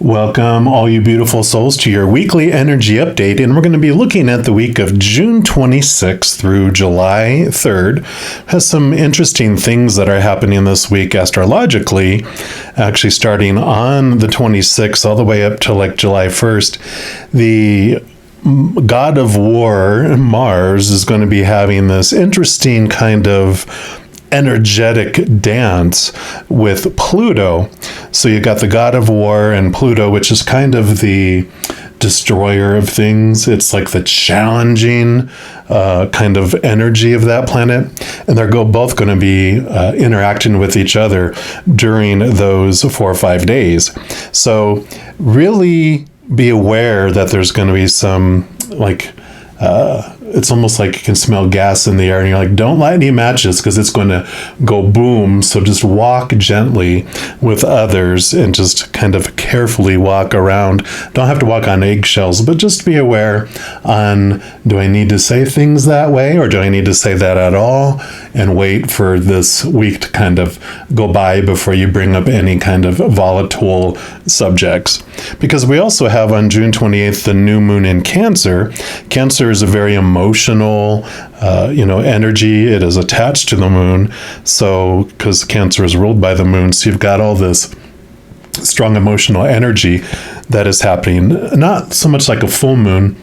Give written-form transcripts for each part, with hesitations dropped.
Welcome, all you beautiful souls, to your weekly energy update. And we're going to be looking at the week of June 26th through July 3rd. Has some interesting things that are happening this week astrologically, actually starting on the 26th all the way up to like July 1st. The god of war, Mars, is going to be having this interesting kind of energetic dance with Pluto. So you got the god of war and Pluto, which is kind of the destroyer of things. It's like the challenging kind of energy of that planet. And they're both going to be interacting with each other during those 4 or 5 days. So really be aware that there's going to be some it's almost like you can smell gas in the air and you're like, don't light any matches because it's going to go boom. So just walk gently with others and just kind of carefully walk around. Don't have to walk on eggshells, but just be aware on, do I need to say things that way or do I need to say that at all? And wait for this week to kind of go by before you bring up any kind of volatile subjects. Because we also have on June 28th, the new moon in Cancer. Cancer is a very emotional, energy. It is attached to the moon. So, because Cancer is ruled by the moon, so you've got all this strong emotional energy that is happening. Not so much like a full moon,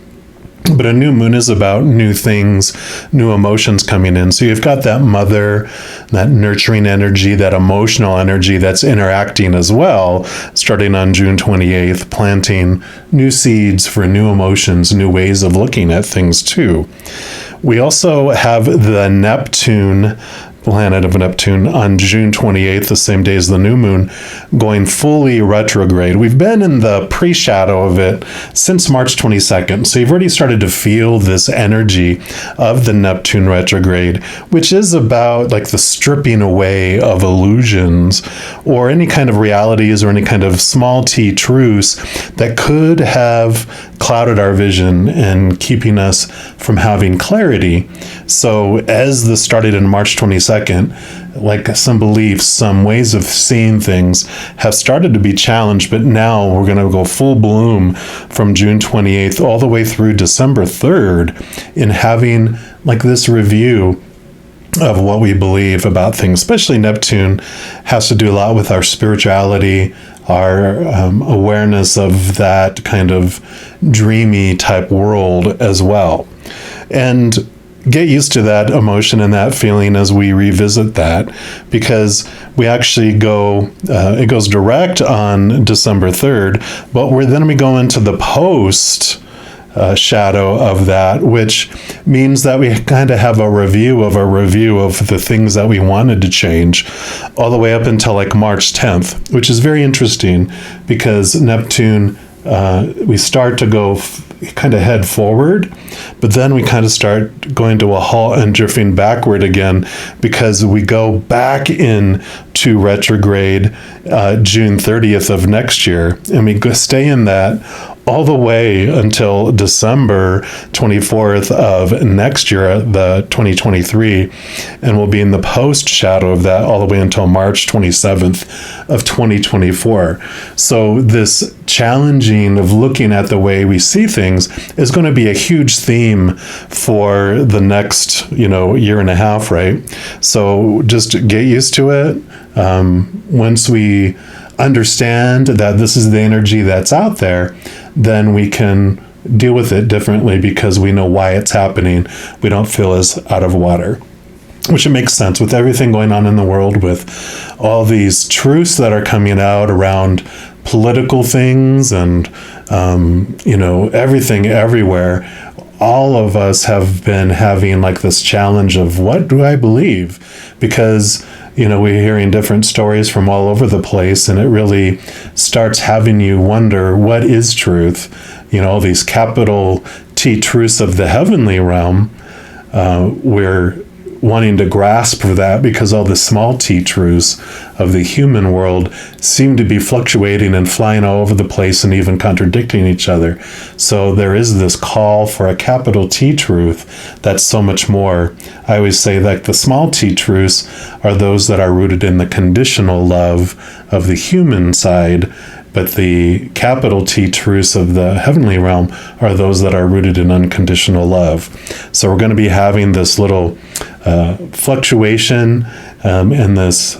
but a new moon is about new things, new emotions coming in. So you've got that mother, that nurturing energy, that emotional energy that's interacting as well, starting on June 28th, planting new seeds for new emotions, new ways of looking at things too. We also have the Neptune, planet of Neptune, on June 28th, the same day as the new moon, going fully retrograde. We've been in the pre-shadow of it since March 22nd. So you've already started to feel this energy of the Neptune retrograde, which is about like the stripping away of illusions or any kind of realities or any kind of small t truths that could have clouded our vision and keeping us from having clarity. So as this started in March 22nd, like some beliefs, some ways of seeing things have started to be challenged, but now we're going to go full bloom from June 28th all the way through December 3rd in having like this review of what we believe about things. Especially Neptune has to do a lot with our spirituality, our awareness of that kind of dreamy type world as well. And get used to that emotion and that feeling as we revisit that, because we actually it goes direct on December 3rd, but then we go into the post shadow of that, which means that we kind of have a review of the things that we wanted to change all the way up until like March 10th, which is very interesting because Neptune, we start to go kind of head forward, but then we kind of start going to a halt and drifting backward again because we go back in to retrograde June 30th of next year, and we stay in that all the way until December 24th of next year, the 2023, and we'll be in the post shadow of that all the way until March 27th of 2024. So this challenging of looking at the way we see things is going to be a huge theme for the next, year and a half, right? So just get used to it. Once we understand that this is the energy that's out there, then we can deal with it differently because we know why it's happening. We don't feel as out of water, which makes sense with everything going on in the world, with all these truths that are coming out around political things and, everything everywhere. All of us have been having like this challenge of what do I believe? Because we're hearing different stories from all over the place, and it really starts having you wonder, what is truth? All these capital T truths of the heavenly realm, we're wanting to grasp for that because all the small t truths of the human world seem to be fluctuating and flying all over the place and even contradicting each other. So there is this call for a capital T truth that's so much more. I always say that the small t truths are those that are rooted in the conditional love of the human side, but the capital T truths of the heavenly realm are those that are rooted in unconditional love. So we're going to be having this little fluctuation and this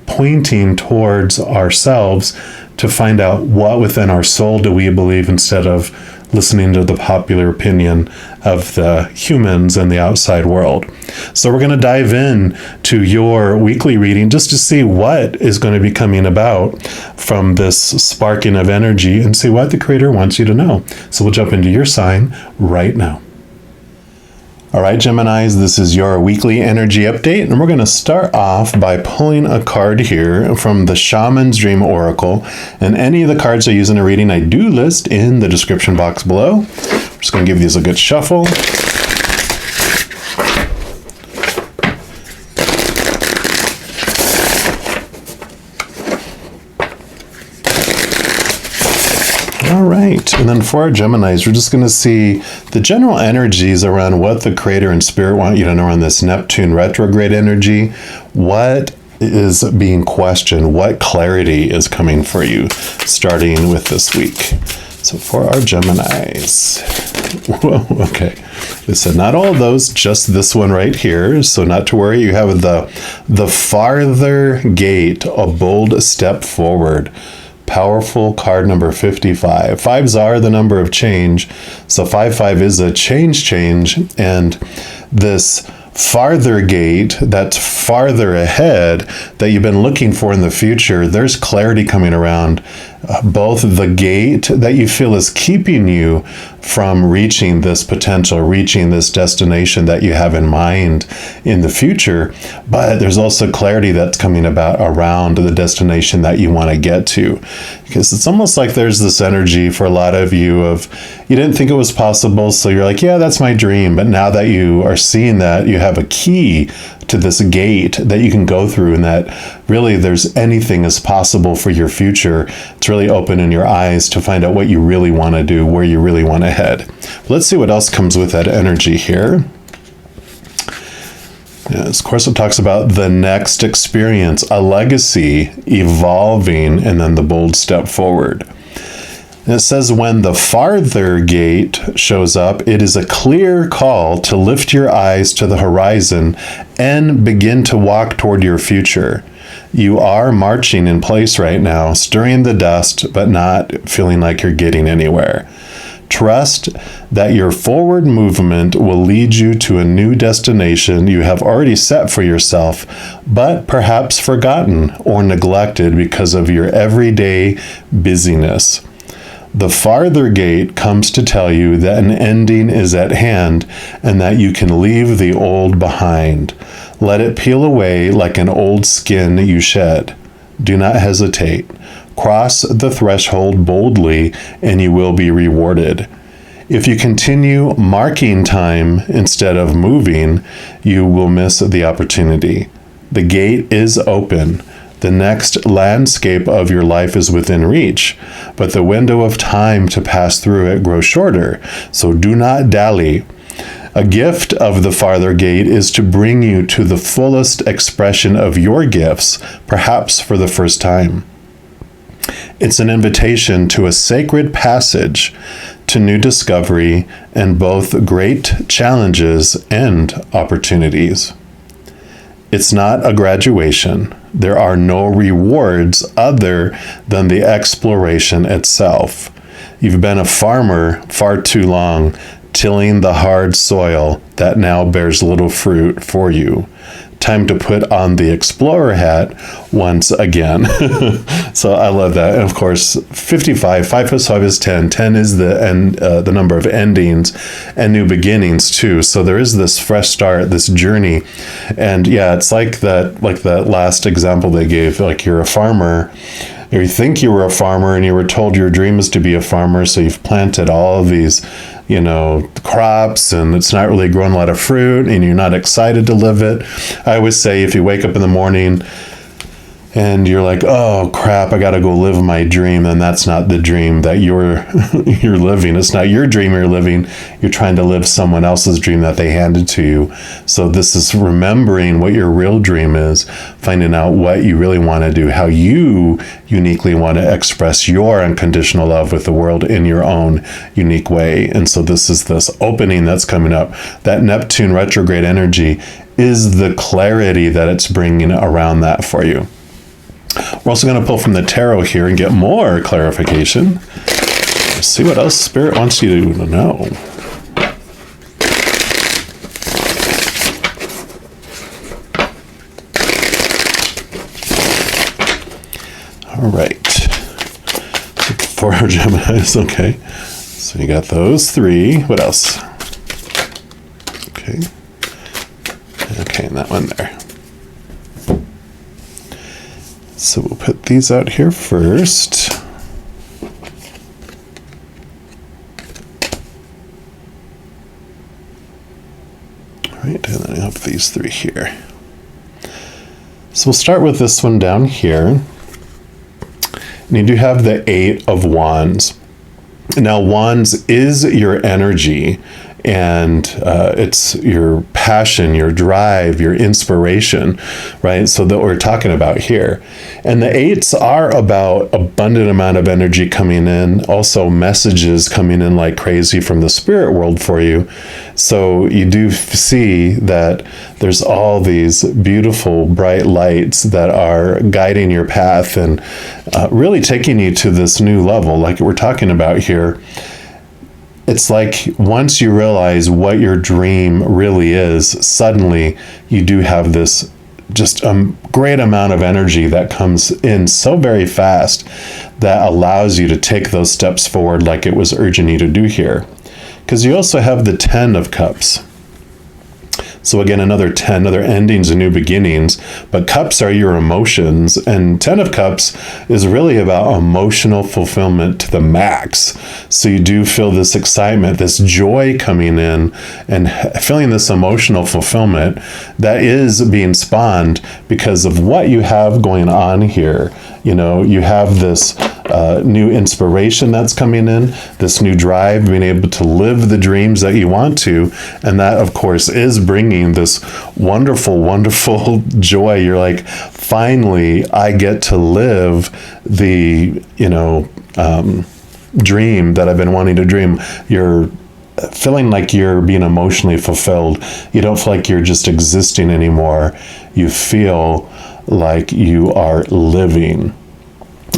pointing towards ourselves to find out what within our soul do we believe, instead of listening to the popular opinion of the humans and the outside world. So we're going to dive in to your weekly reading just to see what is going to be coming about from this sparking of energy and see what the Creator wants you to know. So we'll jump into your sign right now. All right, Geminis, this is your weekly energy update, and we're going to start off by pulling a card here from the Shaman's Dream Oracle. And any of the cards I use in a reading, I do list in the description box below. I'm just going to give these a good shuffle. All right, and then for our Geminis, we're just going to see the general energies around what the Creator and Spirit want you to know on this Neptune retrograde energy. What is being questioned? What clarity is coming for you starting with this week? So for our Geminis, whoa, okay. It said not all of those, just this one right here. So not to worry, you have the farther gate, a bold step forward. Powerful card number 55. Fives are the number of change. So 55 is a change. And this farther gate, that's farther ahead, that you've been looking for in the future, there's clarity coming around. Both the gate that you feel is keeping you from reaching this potential, reaching this destination that you have in mind in the future, but there's also clarity that's coming about around the destination that you want to get to. Because it's almost like there's this energy for a lot of you of, you didn't think it was possible, so you're like, yeah, that's my dream. But now that you are seeing that, you have a key to this gate that you can go through, and that really there's anything is possible for your future. It's really opening your eyes to find out what you really want to do, where you really want to head. Let's see what else comes with that energy here. Yes, of course, it talks about the next experience, a legacy, evolving, and then the bold step forward. And it says when the farther gate shows up, it is a clear call to lift your eyes to the horizon and begin to walk toward your future. You are marching in place right now, stirring the dust, but not feeling like you're getting anywhere. Trust that your forward movement will lead you to a new destination you have already set for yourself, but perhaps forgotten or neglected because of your everyday busyness. The farther gate comes to tell you that an ending is at hand and that you can leave the old behind. Let it peel away like an old skin you shed. Do not hesitate. Cross the threshold boldly and you will be rewarded. If you continue marking time instead of moving, you will miss the opportunity. The gate is open. The next landscape of your life is within reach, but the window of time to pass through it grows shorter, so do not dally. A gift of the farther gate is to bring you to the fullest expression of your gifts, perhaps for the first time. It's an invitation to a sacred passage, to new discovery, and both great challenges and opportunities. It's not a graduation. There are no rewards other than the exploration itself. You've been a farmer far too long, tilling the hard soil that now bears little fruit for you. Time to put on the explorer hat once again. So I love that. And of course, 55, 5 plus 5 is 10. 10 is the number of endings and new beginnings too. So there is this fresh start, this journey. And yeah, it's like that last example they gave, like you're a farmer, or you think you were a farmer and you were told your dream is to be a farmer. So you've planted all of these crops, and it's not really growing a lot of fruit, and you're not excited to live it. I always say if you wake up in the morning and you're like, oh crap, I gotta go live my dream, and that's not the dream that you're you're living. It's not your dream you're living. You're trying to live someone else's dream that they handed to you. So this is remembering what your real dream is, finding out what you really want to do, how you uniquely want to express your unconditional love with the world in your own unique way. And so this is this opening that's coming up. That Neptune retrograde energy is the clarity that it's bringing around that for you. We're also going to pull from the tarot here and get more clarification. Let's see what else Spirit wants you to know. All right. 4 Geminis. Okay. So you got those 3. What else? Okay. Okay, and that one there. So we'll put these out here first. All right, and then I have these 3 here. So we'll start with this one down here. And you do have the 8 of Wands. Now, Wands is your energy, and it's your passion, your drive, your inspiration, right? So that we're talking about here. And the 8s are about abundant amount of energy coming in, also messages coming in like crazy from the spirit world for you. So you do see that there's all these beautiful bright lights that are guiding your path and really taking you to this new level like we're talking about here. It's like once you realize what your dream really is, suddenly you do have this just a great amount of energy that comes in so very fast that allows you to take those steps forward like it was urging you to do here. Because you also have the 10 of Cups. So again, another 10, another endings and new beginnings. But cups are your emotions. And 10 of Cups is really about emotional fulfillment to the max. So you do feel this excitement, this joy coming in, and feeling this emotional fulfillment that is being spawned because of what you have going on here. You know, you have this new inspiration that's coming in, this new drive, being able to live the dreams that you want to. And that, of course, is bringing this wonderful, wonderful joy. You're like, finally, I get to live the, dream that I've been wanting to dream. You're feeling like you're being emotionally fulfilled. You don't feel like you're just existing anymore. You feel like you are living.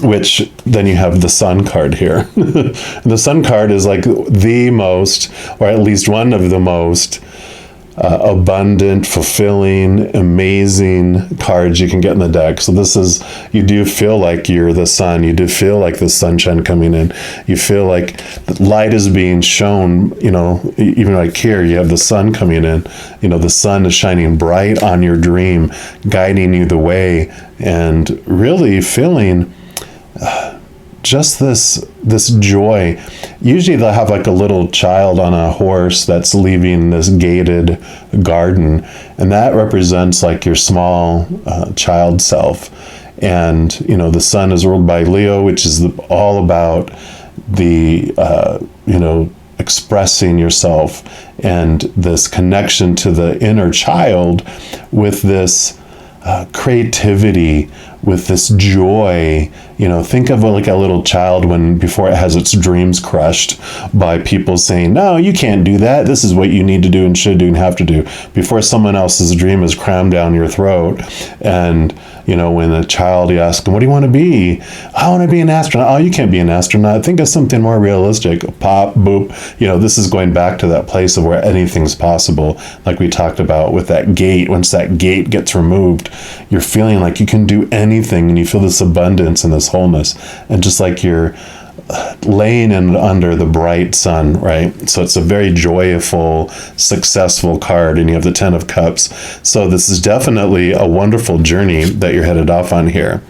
Which then you have the Sun card here. The Sun card is like the most, or at least one of the most abundant, fulfilling, amazing cards you can get in the deck. So this is, you do feel like you're the sun. You do feel like the sunshine coming in. You feel like the light is being shown, even like here, you have the sun coming in. The sun is shining bright on your dream, guiding you the way, and really feeling just this joy. Usually they'll have like a little child on a horse that's leaving this gated garden, and that represents like your small child self. And the sun is ruled by Leo, which is all about the expressing yourself and this connection to the inner child with this creativity, with this joy. Think of like a little child before it has its dreams crushed by people saying, no, you can't do that. This is what you need to do and should do and have to do, before someone else's dream is crammed down your throat. And when a child, you ask them, what do you want to be? I want to be an astronaut. Oh, you can't be an astronaut. Think of something more realistic. Pop, boop. This is going back to that place of where anything's possible. Like we talked about with that gate. Once that gate gets removed, you're feeling like you can do anything, and you feel this abundance and this wholeness. And just like you're laying under the bright sun, right? So it's a very joyful, successful card, and you have the 10 of Cups. So this is definitely a wonderful journey that you're headed off on here.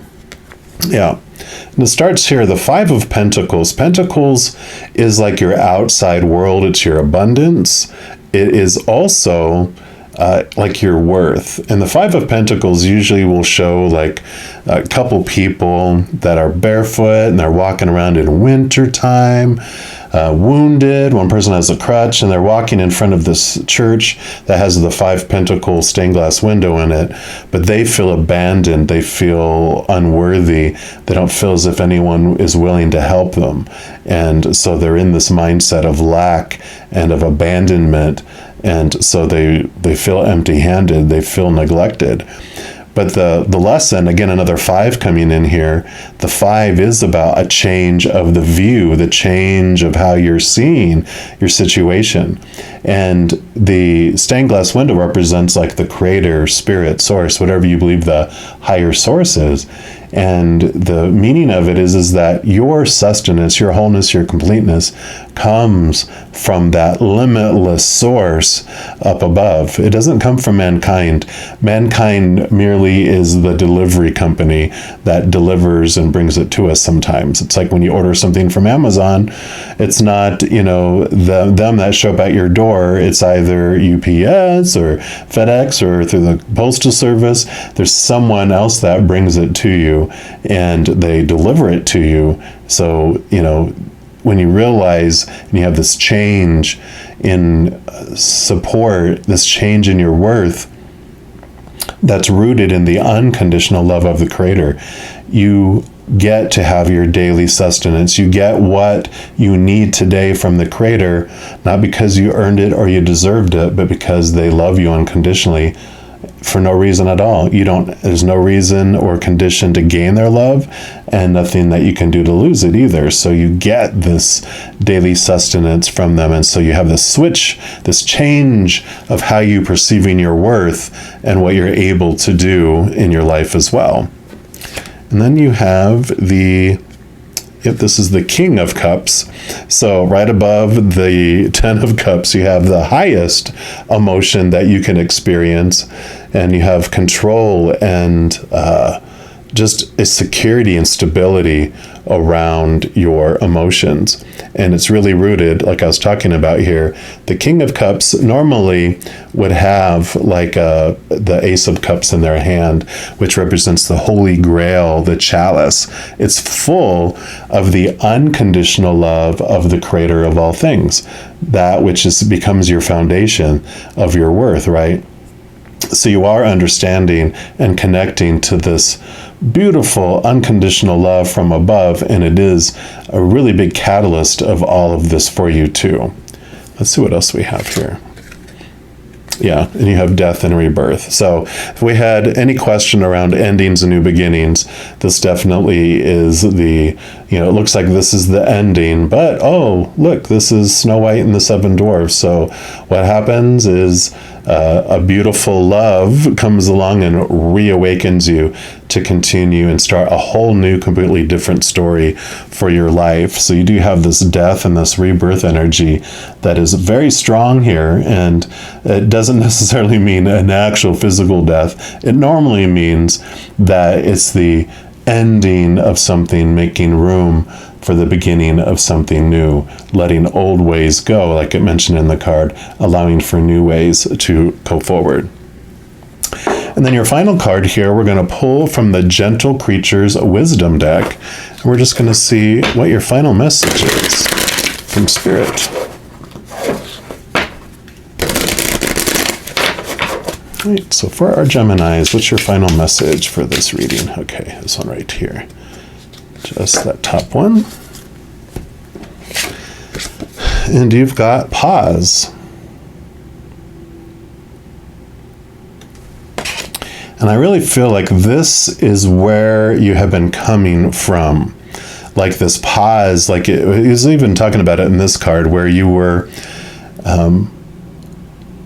Yeah. And it starts here, the 5 of Pentacles. Pentacles is like your outside world. It's your abundance. It is also like your worth. And the Five of Pentacles usually will show like a couple people that are barefoot and they're walking around in winter time, wounded. One person has a crutch and they're walking in front of this church that has the Five Pentacle stained glass window in it, but they feel abandoned. They feel unworthy. They don't feel as if anyone is willing to help them. And so they're in this mindset of lack and of abandonment. And so they feel empty-handed. They feel neglected. But the lesson, again, another 5 coming in here, the 5 is about a change of the view, the change of how you're seeing your situation. And the stained glass window represents like the creator, spirit, source, whatever you believe the higher source is. And the meaning of it is that your sustenance, your wholeness, your completeness comes from that limitless source up above. It doesn't come from mankind. Mankind merely is the delivery company that delivers and brings it to us sometimes. It's like when you order something from Amazon, it's not, them that show up at your door. It's either UPS or FedEx or through the postal service. There's someone else that brings it to you and they deliver it to you. So, when you realize and you have this change in support, this change in your worth that's rooted in the unconditional love of the Creator, you get to have your daily sustenance. You get what you need today from the Creator, not because you earned it or you deserved it, but because they love you unconditionally for no reason at all. There's no reason or condition to gain their love and nothing that you can do to lose it either. So you get this daily sustenance from them. And so you have this switch, this change of how you perceiving your worth and what you're able to do in your life as well. And then you have this is the King of Cups. So right above the 10 of Cups, you have the highest emotion that you can experience, and you have control and just a security and stability around your emotions. And it's really rooted, like I was talking about here. The King of Cups normally would have like the Ace of Cups in their hand, which represents the Holy Grail, the chalice. It's full of the unconditional love of the Creator of all things, that which becomes your foundation of your worth, right? So you are understanding and connecting to this beautiful unconditional love from above, and it is a really big catalyst of all of this for you too. Let's see what else we have here. Yeah, and you have death and rebirth. So if we had any question around endings and new beginnings, this definitely is it looks like this is the ending, but oh, look, this is Snow White and the Seven Dwarfs. So what happens is a beautiful love comes along and reawakens you to continue and start a whole new, completely different story for your life. So you do have this death and this rebirth energy that is very strong here, and it doesn't necessarily mean an actual physical death. It normally means that it's the ending of something, making room for the beginning of something new, letting old ways go, like it mentioned in the card, allowing for new ways to go forward. And then your final card here, we're going to pull from the Gentle Creatures Wisdom deck, and we're just going to see what your final message is from Spirit. All right, so for our Geminis, what's your final message for this reading? Okay, this one right here. Just that top one. And you've got pause. And I really feel like this is where you have been coming from. Like this pause, like it was even talking about it in this card where you were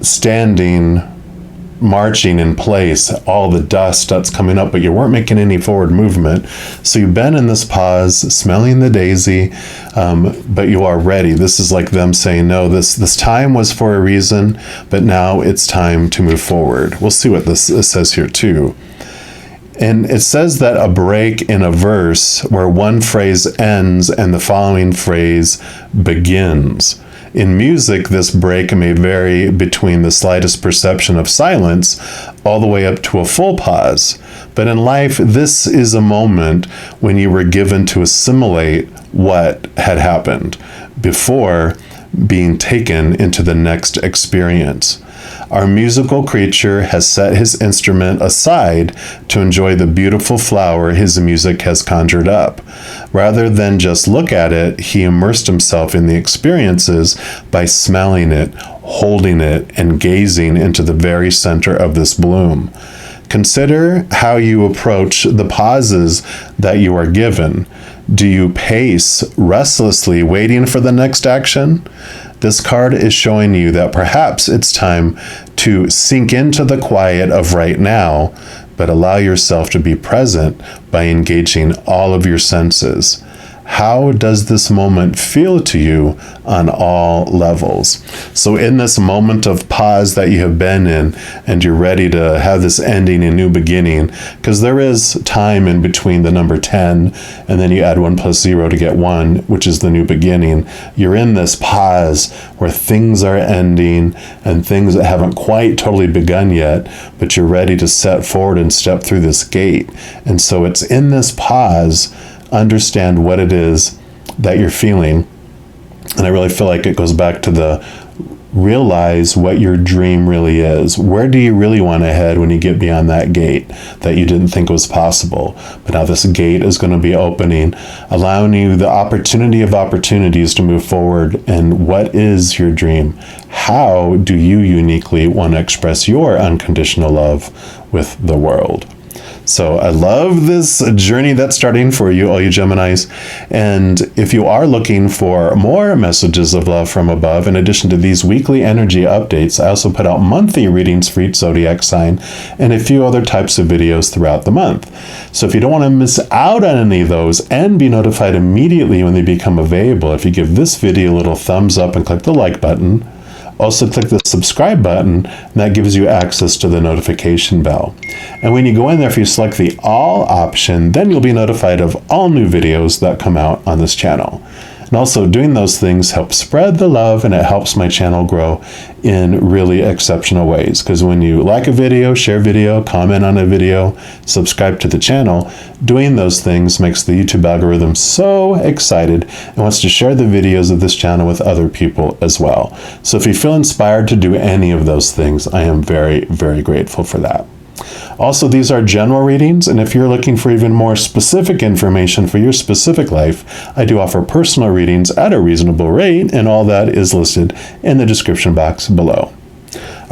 standing, marching in place, all the dust that's coming up, but you weren't making any forward movement. So you've been in this pause, smelling the daisy, but you are ready. This is like them saying, no, this time was for a reason, but now it's time to move forward. We'll see what this says here too. And it says that a break in a verse where one phrase ends and the following phrase begins. In music, this break may vary between the slightest perception of silence all the way up to a full pause. But in life, this is a moment when you were given to assimilate what had happened before being taken into the next experience. Our musical creature has set his instrument aside to enjoy the beautiful flower his music has conjured up. Rather than just look at it, he immersed himself in the experiences by smelling it, holding it, and gazing into the very center of this bloom. Consider how you approach the pauses that you are given. Do you pace restlessly, waiting for the next action? This card is showing you that perhaps it's time to sink into the quiet of right now, but allow yourself to be present by engaging all of your senses. How does this moment feel to you on all levels? So in this moment of pause that you have been in, and you're ready to have this ending and new beginning, because there is time in between the number 10, and then you add 1 plus 0 to get 1, which is the new beginning. You're in this pause where things are ending and things that haven't quite totally begun yet, but you're ready to set forward and step through this gate. And so it's in this pause, understand what it is that you're feeling. And I really feel like it goes back to the realize what your dream really is. Where do you really want to head when you get beyond that gate that you didn't think was possible? But now this gate is going to be opening, allowing you the opportunity of opportunities to move forward. And what is your dream? How do you uniquely want to express your unconditional love with the world? So I love this journey that's starting for you, all you Geminis. And if you are looking for more messages of love from above, in addition to these weekly energy updates, I also put out monthly readings for each zodiac sign and a few other types of videos throughout the month. So if you don't want to miss out on any of those and be notified immediately when they become available, if you give this video a little thumbs up and click the like button, also click the subscribe button, and that gives you access to the notification bell. And when you go in there, if you select the all option, then you'll be notified of all new videos that come out on this channel. And also doing those things helps spread the love, and it helps my channel grow in really exceptional ways. Because when you like a video, share video, comment on a video, subscribe to the channel, doing those things makes the YouTube algorithm so excited and wants to share the videos of this channel with other people as well. So if you feel inspired to do any of those things, I am very, very grateful for that. Also, these are general readings, and if you're looking for even more specific information for your specific life, I do offer personal readings at a reasonable rate, and all that is listed in the description box below.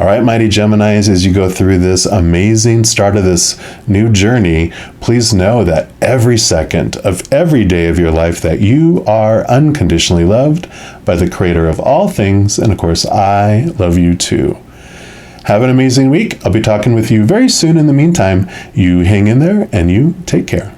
All right, mighty Geminis, as you go through this amazing start of this new journey, please know that every second of every day of your life that you are unconditionally loved by the Creator of all things, and of course, I love you too. Have an amazing week. I'll be talking with you very soon. In the meantime, you hang in there and you take care.